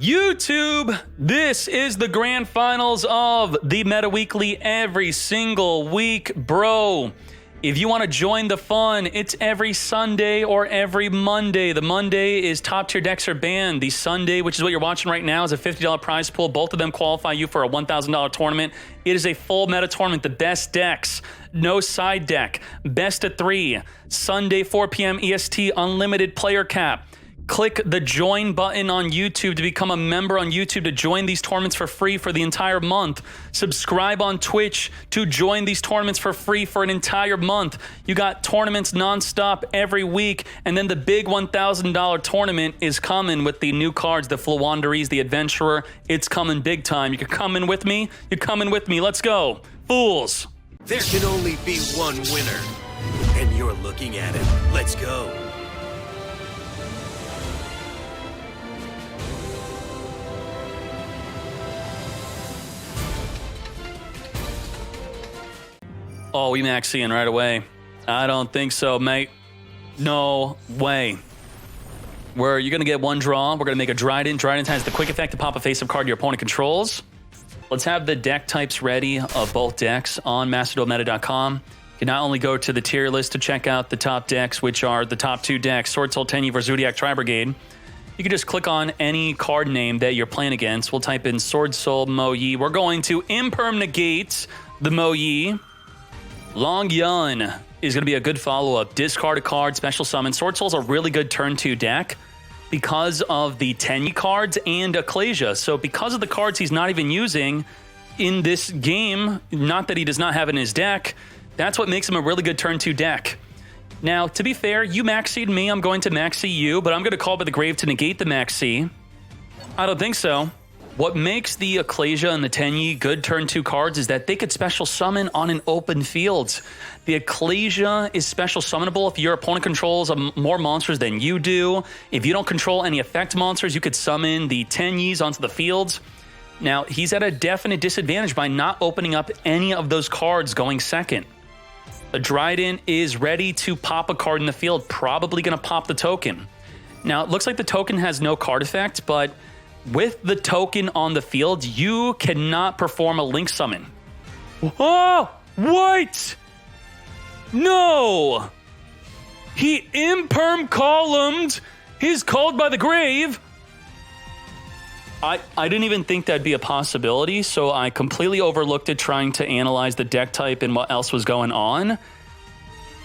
YouTube, this is the grand finals of the Meta Weekly every single week. Bro, if you want to join the fun, it's every Sunday or every Monday. The Monday is top tier decks are banned. The Sunday, which is what you're watching right now, is a $50 prize pool. Both of them qualify you for a $1,000 tournament. It is a full meta tournament. The best decks, no side deck, best of 3, Sunday 4 p.m. EST, unlimited player cap. Click the join button on YouTube to become a member on YouTube to join these tournaments for free for the entire month. Subscribe on Twitch to join these tournaments for free for an entire month. You got tournaments nonstop every week, and then the big $1,000 tournament is coming with the new cards, the Flawanderies, the Adventurer. It's coming big time. You can come in with me. You're coming with me. Let's go. Fools. There can only be one winner, and you're looking at it. Let's go. Oh, we maxing right away. I don't think so, mate. No way. You're going to get one draw. We're going to make a Dryden. Dryden has the quick effect to pop a face-up card your opponent controls. Let's have the deck types ready of both decks on masterduelmeta.com. You can not only go to the tier list to check out the top decks, which are the top 2 decks, Swordsoul, Tenyi versus Zodiac, Tri-Brigade. You can just click on any card name that you're playing against. We'll type in Swordsoul, Mo Yi. We're going to imperm negate the Mo Yi. Long Yun is going to be a good follow-up. Discard a card, special summon. Swordsoul's a really good turn 2 deck because of the Tenyi cards and Ecclesia. So because of the cards he's not even using in this game, not that he does not have in his deck, that's what makes him a really good turn 2 deck. Now, to be fair, you maxed me, I'm going to maxi you, but I'm going to call by the grave to negate the maxi. I don't think so. What makes the Ecclesia and the Tenyi good turn 2 cards is that they could special summon on an open field. The Ecclesia is special summonable if your opponent controls more monsters than you do. If you don't control any effect monsters, you could summon the Tenyis onto the field. Now, he's at a definite disadvantage by not opening up any of those cards going second. The Dryden is ready to pop a card in the field, probably going to pop the token. Now, it looks like the token has no card effect, but with the token on the field, you cannot perform a link summon. Oh, what? No! He imperm columned his Called by the Grave. I didn't even think that'd be a possibility, so I completely overlooked it trying to analyze the deck type and what else was going on.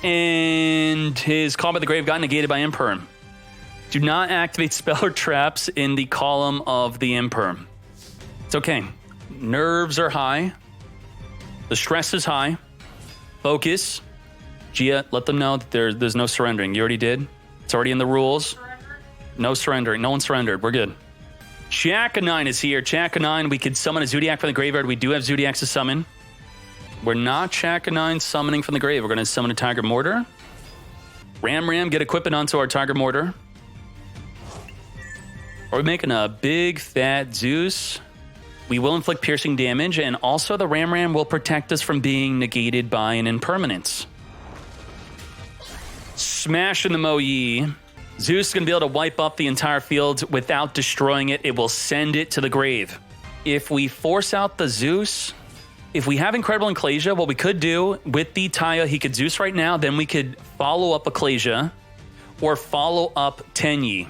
And his Called by the Grave got negated by imperm. Do not activate spell or traps in the column of the imperm. It's okay. Nerves are high. The stress is high. Focus. Gia, let them know that there's no surrendering. You already did. It's already in the rules. No surrendering. No one surrendered. We're good. Chakanine is here. Chakanine, we could summon a Zodiac from the graveyard. We do have Zodiacs to summon. We're not Chakanine summoning from the grave. We're going to summon a Tiger Mortar. Ram, get equipment onto our Tiger Mortar. We're making a big fat Zeus. We will inflict piercing damage, and also the Ram will protect us from being negated by an impermanence. Smashing the Mo Yi. Zeus is going to be able to wipe up the entire field without destroying it. It will send it to the grave. If we force out the Zeus, if we have Incredible Ecclesia, what we could do with the Taya, he could Zeus right now, then we could follow up Ecclesia or follow up Tenyi.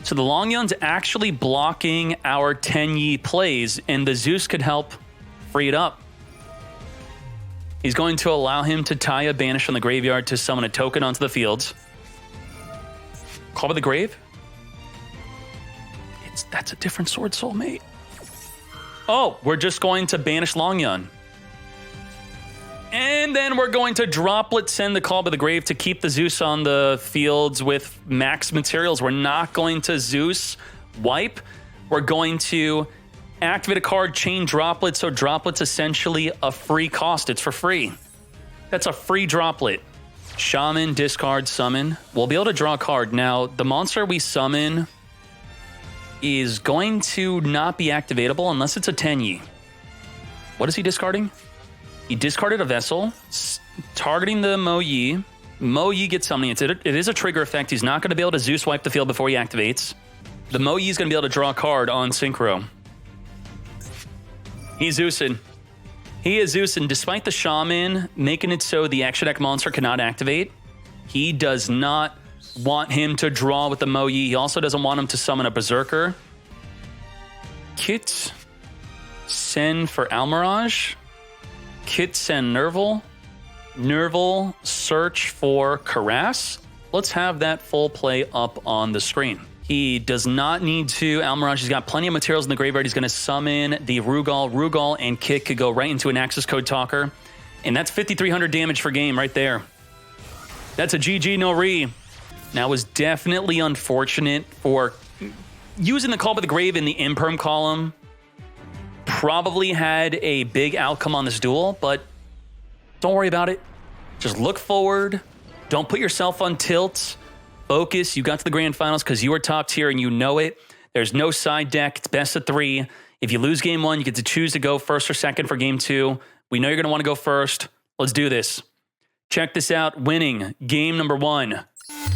So the Long Yun's actually blocking our Tenyi plays, and the Zeus could help free it up. He's going to allow him to Taya banish from the graveyard to summon a token onto the field. Call by the Grave? That's a different Swordsoul, mate. Oh, we're just going to banish Long Yun. And then we're going to Droplet send the Call by the Grave to keep the Zeus on the fields with max materials. We're not going to Zeus wipe. We're going to activate a card, chain Droplet, so Droplet's essentially a free cost. It's for free. That's a free Droplet. Shaman, discard, summon. We'll be able to draw a card. Now, the monster we summon is going to not be activatable unless it's a Tenyi. What is he discarding? He discarded a Vessel, targeting the Mo Yi. Mo Yi gets summoning. It is a trigger effect. He's not going to be able to Zeus wipe the field before he activates. The Moyi is going to be able to draw a card on Synchro. He's Zeusing. He is Zeusing. Despite the Shaman making it so the extra deck monster cannot activate, he does not want him to draw with the Moyi. He also doesn't want him to summon a Berserker. Kit send for Almirage. Kit send Nerval. Nerval search for Karass. Let's have that full play up on the screen. He does not need to. Almirage has got plenty of materials in the graveyard. He's going to summon the Rugal. Rugal and Kit could go right into an Access Code Talker. And that's 5,300 damage for game right there. That's a GG no re. Now, it was definitely unfortunate for using the Call by the Grave in the Imperm column. Probably had a big outcome on this duel, but don't worry about it. Just look forward. Don't put yourself on tilt. Focus. You got to the grand finals because you are top tier and you know it. There's no side deck. It's best of 3. If you lose game 1, you get to choose to go first or second for game 2. We know you're going to want to go first. Let's do this. Check this out. Winning game number 1.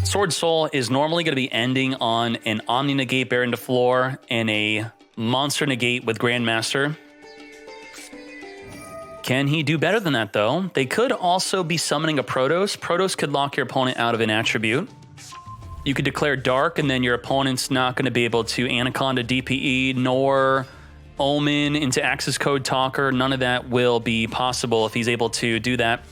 Swordsoul is normally going to be ending on an Omni Negate Baron to floor and a Monster Negate with Grandmaster. Can he do better than that, though? They could also be summoning a Protoss. Protoss could lock your opponent out of an attribute. You could declare Dark, and then your opponent's not going to be able to Anaconda DPE, nor Omen into Access Code Talker. None of that will be possible if he's able to do that.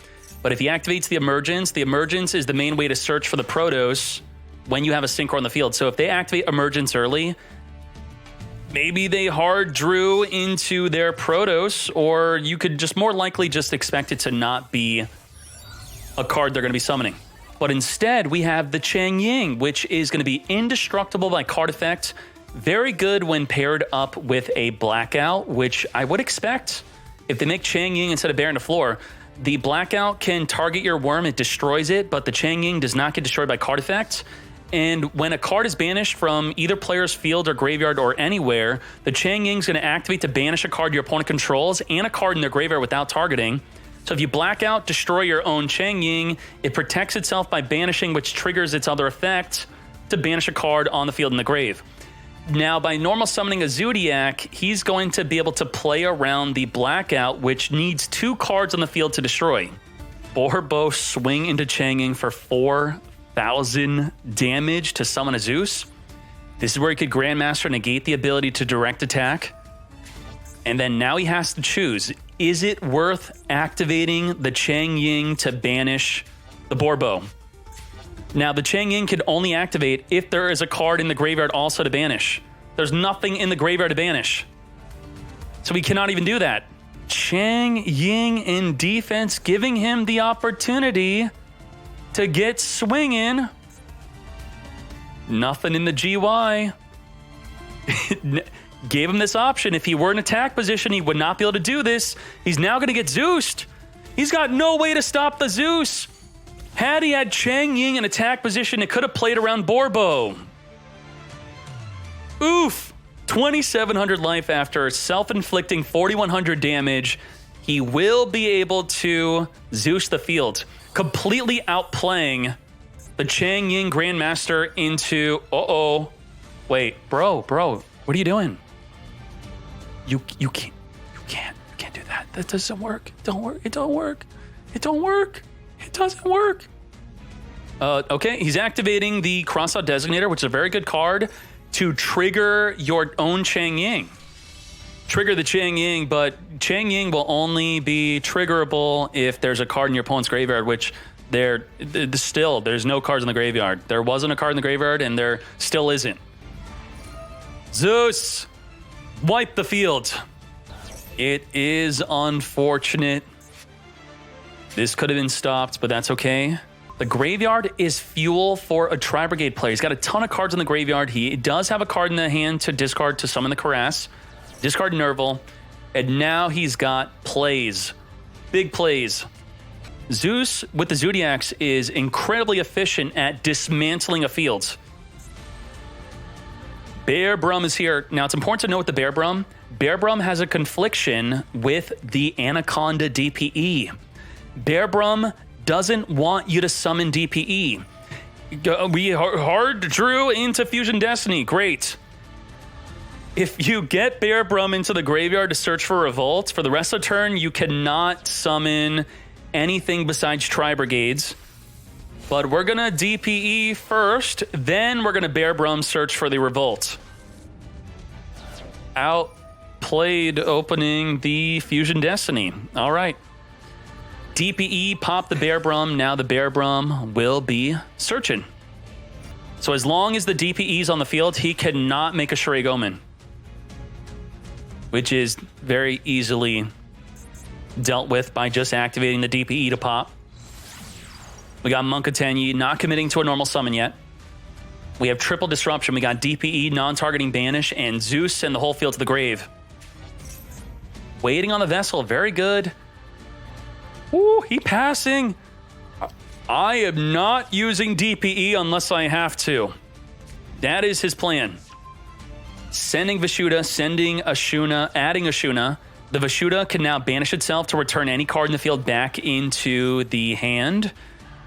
But if he activates the Emergence is the main way to search for the Protoss when you have a Synchro on the field. So if they activate Emergence early, maybe they hard drew into their Protoss, or you could just more likely just expect it to not be a card they're going to be summoning. But instead, we have the Chang Ying, which is going to be indestructible by card effect. Very good when paired up with a Blackout, which I would expect if they make Chang Ying instead of Baron to floor. The Blackout can target your worm, it destroys it, but the Chang Ying does not get destroyed by card effect. And when a card is banished from either player's field or graveyard or anywhere, the Chang Ying is going to activate to banish a card your opponent controls and a card in their graveyard without targeting. So if you Blackout, destroy your own Chang Ying, it protects itself by banishing, which triggers its other effect to banish a card on the field in the grave. Now, by normal summoning a Zodiac, he's going to be able to play around the Blackout, which needs 2 cards on the field to destroy. Borbo swing into Chang Ying for 4,000 damage to summon a Zeus. This is where he could Grandmaster negate the ability to direct attack. And then now he has to choose. Is it worth activating the Chang Ying to banish the Borbo? Now, the Chang Ying can only activate if there is a card in the graveyard also to banish. There's nothing in the graveyard to banish. So we cannot even do that. Chang Ying in defense, giving him the opportunity to get swinging. Nothing in the GY. Gave him this option. If he were in attack position, he would not be able to do this. He's now going to get Zeused. He's got no way to stop the Zeus. Had he had Chang Ying in attack position, it could have played around Borbo. Oof. 2,700 life after self-inflicting 4,100 damage. He will be able to Zeus the field, completely outplaying the Chang Ying Grandmaster into... Wait, bro, what are you doing? You can't do that. That doesn't work. It don't work. It doesn't work. Okay, he's activating the Crossout Designator, which is a very good card to trigger your own Chang Ying. Trigger the Chang Ying, but Chang Ying will only be triggerable if there's a card in your opponent's graveyard, which there's no cards in the graveyard. There wasn't a card in the graveyard, and there still isn't. Zeus, wipe the field. It is unfortunate. This could have been stopped, but that's okay. The graveyard is fuel for a Tri-Brigade player. He's got a ton of cards in the graveyard. He does have a card in the hand to discard to summon the Karass, discard Nerval, and now he's got plays. Big plays. Zeus with the Zodiacs is incredibly efficient at dismantling a field. Bear Brum is here. Now, it's important to note the Bear Brum. Bear Brum has a confliction with the Anaconda DPE. Bear Brum doesn't want you to summon DPE. We hard drew into Fusion Destiny. Great. If you get Bear Brum into the graveyard to search for Revolt, for the rest of the turn, you cannot summon anything besides Tri-Brigades. But we're going to DPE first, then we're going to Bear Brum search for the Revolt. Outplayed opening the Fusion Destiny. All right. DPE, pop the Bear Brum. Now the Bear Brum will be searching. So as long as the DPE is on the field, he cannot make a Shuraig Omen, which is very easily dealt with by just activating the DPE to pop. We got Monka Tenyi not committing to a normal summon yet. We have triple disruption. We got DPE, non-targeting banish, and Zeus send the whole field to the grave. Waiting on the vessel, very good. Ooh, he passing. I am not using DPE unless I have to. That is his plan. Sending Vishuda, sending Ashuna, adding Ashuna. The Vishuda can now banish itself to return any card in the field back into the hand.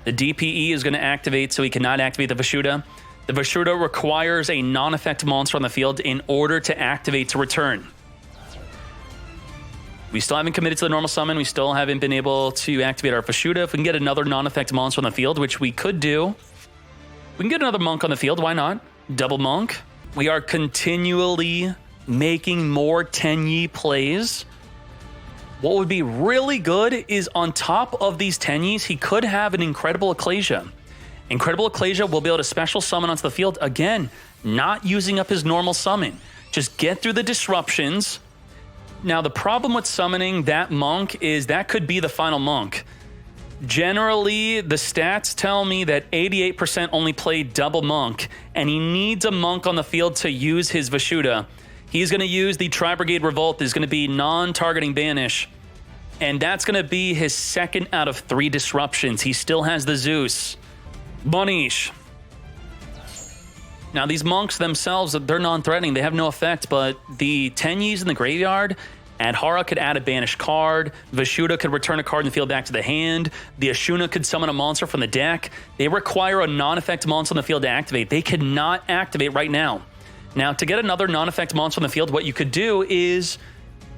The DPE is going to activate, so he cannot activate the Vishuda. The Vishuda requires a non-effect monster on the field in order to activate to return. We still haven't committed to the normal summon. We still haven't been able to activate our Vishuda. If we can get another non-effect monster on the field, which we could do, we can get another monk on the field. Why not? Double monk. We are continually making more Tenyi plays. What would be really good is on top of these Tenyis, he could have an Incredible Ecclesia. Incredible Ecclesia will be able to special summon onto the field. Again, not using up his normal summon. Just get through the disruptions. Now, the problem with summoning that monk is that could be the final monk. Generally, the stats tell me that 88% only play double monk, and he needs a monk on the field to use his Vishuda. He's going to use the Tri-Brigade Revolt. Is going to be non-targeting banish, and that's going to be his second out of 3 disruptions. He still has the Zeus. Bonish. Now, these monks themselves, they're non-threatening. They have no effect, but the Tenyis in the graveyard, Adhara could add a banished card. Vishuda could return a card in the field back to the hand. The Ashuna could summon a monster from the deck. They require a non-effect monster on the field to activate. They cannot activate right now. Now, to get another non-effect monster on the field, what you could do is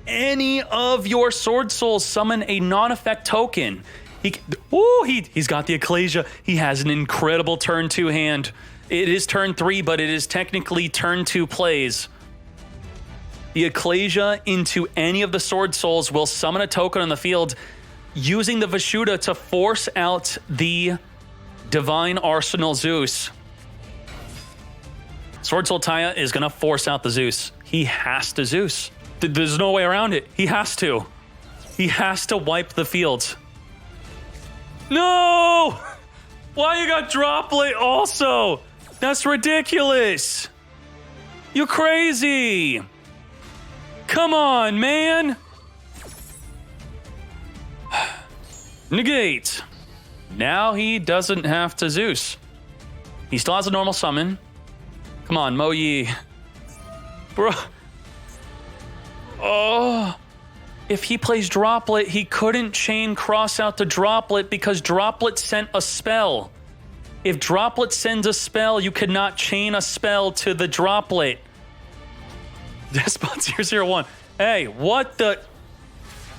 any of your Swordsoul summon a non-effect token. He's got the Ecclesia. He has an incredible turn 2 hand. It is turn 3, but it is technically turn 2 plays. The Ecclesia into any of the Swordsouls will summon a token on the field using the Vishuda to force out the Divine Arsenal Zeus. Swordsoul Taya is going to force out the Zeus. He has to Zeus. There's no way around it. He has to. He has to wipe the field. No! Why you got Droplet also? That's ridiculous. You're crazy. Come on, man. Negate. Now he doesn't have to Zeus. He still has a normal summon. Come on, Mo Yi. Bro. Oh. If he plays Droplet, he couldn't chain cross out to Droplet because Droplet sent a spell. If Droplet sends a spell, you cannot chain a spell to the Droplet. Despot 001. Hey, what the...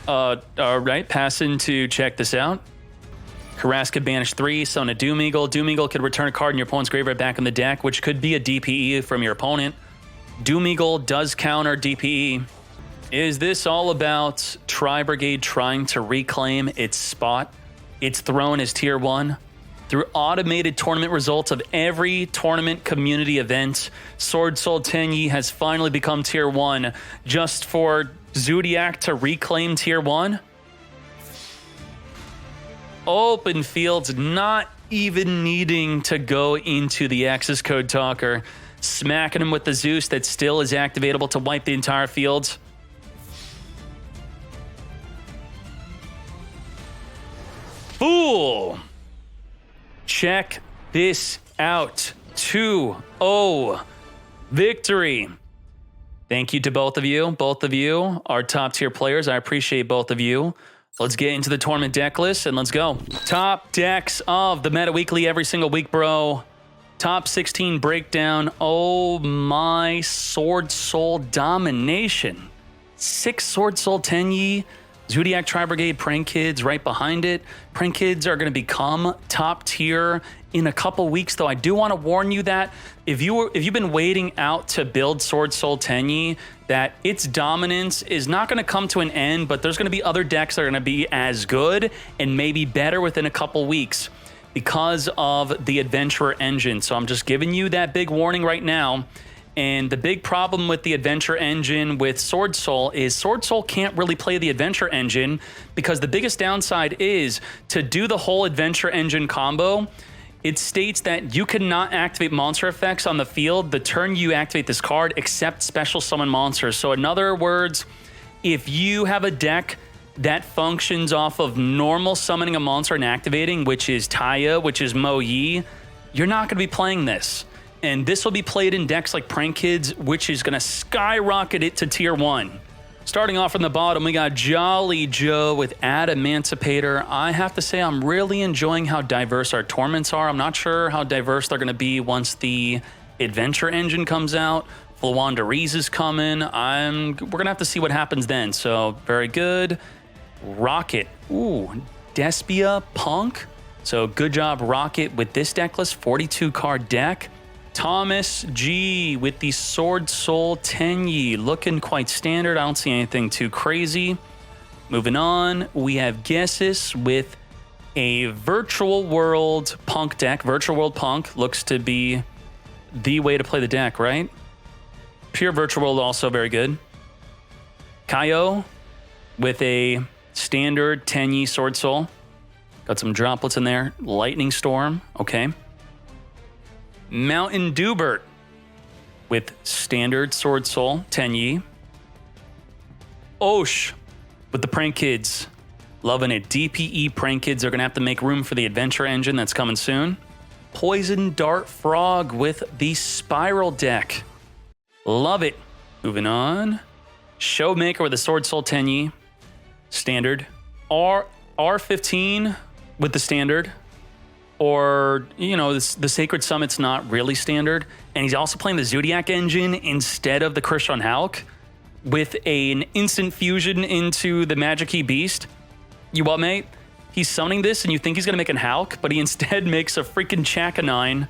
all right, passing to check this out. Harass could banish 3, summon a Doom Eagle. Doom Eagle could return a card in your opponent's graveyard back in the deck, which could be a DPE from your opponent. Doom Eagle does counter DPE. Is this all about Tri-Brigade trying to reclaim its spot, its throne as Tier 1? Through automated tournament results of every tournament community event, Swordsoul Tenyi has finally become Tier 1 just for Zodiac to reclaim Tier 1? Open fields not even needing to go into the access code talker, smacking him with the Zeus that still is activatable to wipe the entire field. Fool! Check this out. 2-0 victory. Thank you to both of you. Both of you are top tier players. I appreciate both of you. Let's get into the tournament deck list and let's go. Top decks of the Meta Weekly every single week, bro. Top 16 breakdown. Oh my, Swordsoul domination. 6 Swordsoul Tenyi, Zodiac Tri-Brigade Prank Kids right behind it. Prank Kids are going to become top tier in a couple weeks, though I do want to warn you that if you've been waiting out to build Swordsoul Tenyi, that its dominance is not going to come to an end, but there's going to be other decks that are going to be as good and maybe better within a couple weeks because of the Adventurer engine. So I'm just giving you that big warning right now. And the big problem with the Adventure engine with Swordsoul is Swordsoul can't really play the Adventure engine because the biggest downside is to do the whole Adventure engine combo. It states that you cannot activate monster effects on the field the turn you activate this card except special summon monsters. So in other words, if you have a deck that functions off of normal summoning a monster and activating, which is Taya, which is Mo Yi, you're not going to be playing this. And this will be played in decks like Prank Kids, which is going to skyrocket it to tier 1. Starting off from the bottom, we got Jolly Joe with Ad Emancipator. I have to say I'm really enjoying how diverse our torments are. I'm not sure how diverse they're going to be once the Adventure engine comes out. Flawandereeze is coming. We're going to have to see what happens then. So very good. Rocket. Ooh, Despia Punk. So good job, Rocket, with this deck list. 42 card deck. Thomas G with the Swordsoul Tenyi, looking quite standard. I don't see anything too crazy. Moving on, we have Gessis with a Virtual World Punk deck. Virtual World Punk looks to be the way to play the deck, right? Pure Virtual World also very good. Kaio with a standard Tenyi Swordsoul. Got some droplets in there. Lightning Storm, okay. Mountain Dewbert with standard Swordsoul Tenyi. Osh with the Prank Kids. Loving it. DPE Prank Kids are going to have to make room for the Adventure engine that's coming soon. Poison Dart Frog with the Spiral deck. Love it. Moving on. Showmaker with the Swordsoul Tenyi. Standard. R15 with the standard. Or, you know, the Sacred Summit's not really standard. And he's also playing the Zodiac engine instead of the Christian Hulk with an instant fusion into the Magic Key Beast. You what, mate? He's summoning this and you think he's going to make an Hulk, but he instead makes a freaking Chakanine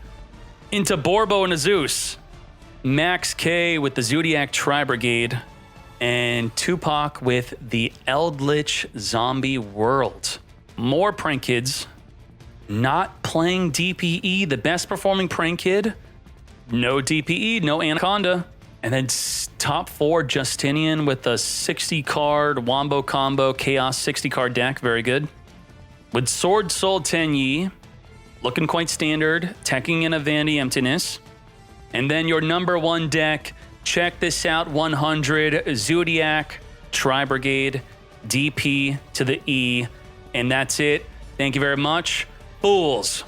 into Borbo and a Zeus. Max K with the Zodiac Tri-Brigade. And Tupac with the Eldritch Zombie World. More Prank Kids. Not playing DPE, the best performing Prank Kid. No DPE, no Anaconda. And then top 4, Justinian with a 60-card Wombo Combo Chaos 60-card deck. Very good. With Swordsoul Tenyi, looking quite standard. Teching in a Vandy Emptiness. And then your number 1 deck, check this out, 100 Zodiac Tri-Brigade DP to the E. And that's it. Thank you very much. Fools.